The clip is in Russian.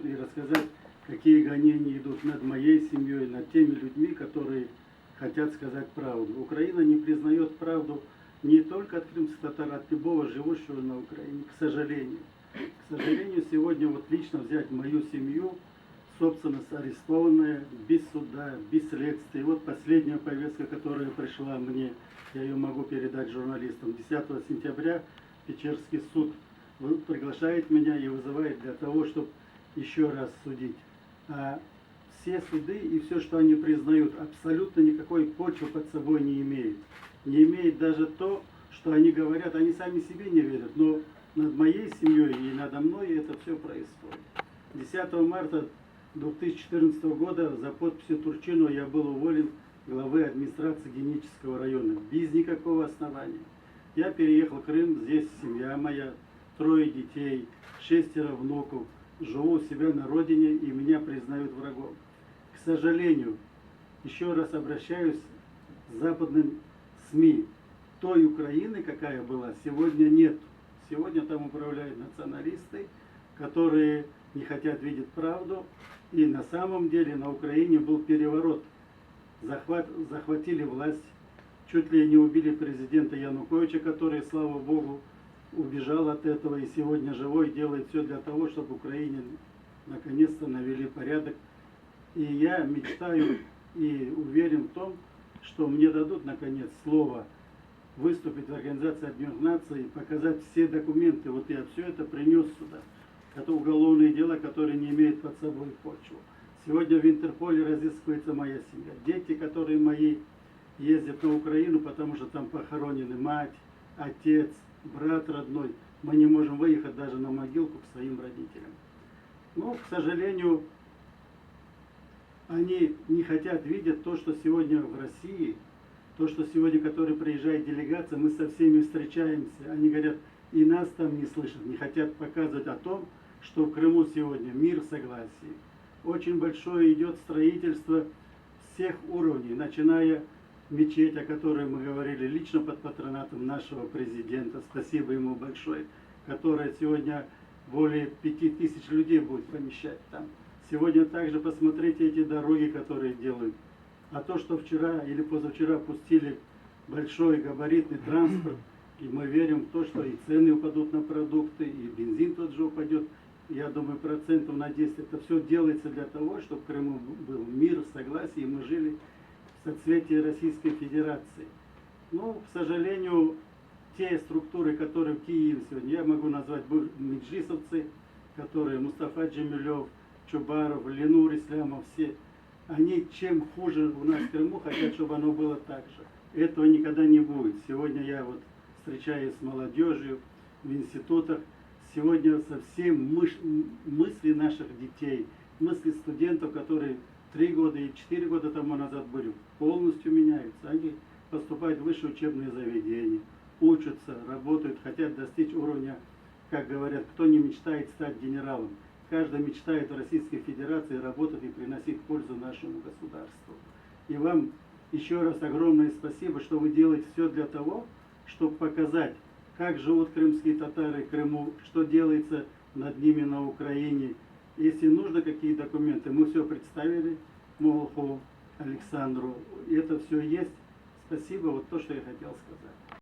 и рассказать, какие гонения идут над моей семьей, над теми людьми, которые хотят сказать правду. Украина не признает правду не только от крымских татар, от любого живущего на Украине, к сожалению. К сожалению, сегодня вот лично взять мою семью, собственность арестованная, без суда, без следствия. Вот последняя повестка, которая пришла мне, я ее могу передать журналистам. 10 сентября Печерский суд приглашает меня и вызывает для того, чтобы еще раз судить. А все суды и все, что они признают, абсолютно никакой почвы под собой не имеет. Не имеет даже то, что они говорят, они сами себе не верят, но над моей семьей и надо мной это все происходит. 10 марта 2014 года за подписью Турчинова я был уволен главы администрации Генического района без никакого основания. Я переехал в Крым, здесь семья моя, 3 детей, 6 внуков, живу у себя на родине и меня признают врагом. К сожалению, еще раз обращаюсь к западным СМИ. Той Украины, какая была, сегодня нет. Сегодня там управляют националисты, которые не хотят видеть правду. И на самом деле на Украине был переворот. Захватили власть, чуть ли не убили президента Януковича, который, слава Богу, убежал от этого и сегодня живой, делает все для того, чтобы в Украине наконец-то навели порядок. И я мечтаю и уверен в том, что мне дадут наконец слово выступить в Организации Объединенных Наций и показать все документы. Вот я все это принес сюда. Это уголовные дела, которые не имеют под собой почву. Сегодня в Интерполе разыскивается моя семья. Дети, которые мои, ездят на Украину, потому что там похоронены мать, отец, брат родной. Мы не можем выехать даже на могилку к своим родителям. Но, к сожалению, они не хотят видеть то, что сегодня в России, то, что сегодня, который приезжает делегация, мы со всеми встречаемся. Они говорят, и нас там не слышат, не хотят показывать о том, что в Крыму сегодня мир, согласие. Очень большое идет строительство всех уровней, начиная мечеть, о которой мы говорили, лично под патронатом нашего президента, спасибо ему большое, которая сегодня более 5000 людей будет помещать там. Сегодня также посмотрите эти дороги, которые делают. А то, что вчера или позавчера пустили большой габаритный транспорт, и мы верим в то, что и цены упадут на продукты, и бензин тот же упадет, я думаю, процентов на 10. Это все делается для того, чтобы в Крыму был мир, согласие, и мы жили в соцветии Российской Федерации. Но, к сожалению, те структуры, которые в Киеве сегодня, я могу назвать меджлисовцы, которые Мустафа Джемилев, Чубаров, Ленур Ислямов, все, они чем хуже у нас в Крыму, хотят, чтобы оно было так же. Этого никогда не будет. Сегодня я вот встречаюсь с молодежью в институтах. Сегодня совсем мысли наших детей, мысли студентов, которые 3 года и 4 года тому назад были, полностью меняются. Они поступают в высшие учебные заведения, учатся, работают, хотят достичь уровня, как говорят, кто не мечтает стать генералом. Каждый мечтает в Российской Федерации работать и приносить пользу нашему государству. И вам еще раз огромное спасибо, что вы делаете все для того, чтобы показать, как живут крымские татары в Крыму, что делается над ними на Украине. Если нужно какие документы, мы все представили Молохову Александру. И это все есть. Спасибо, вот то, что я хотел сказать.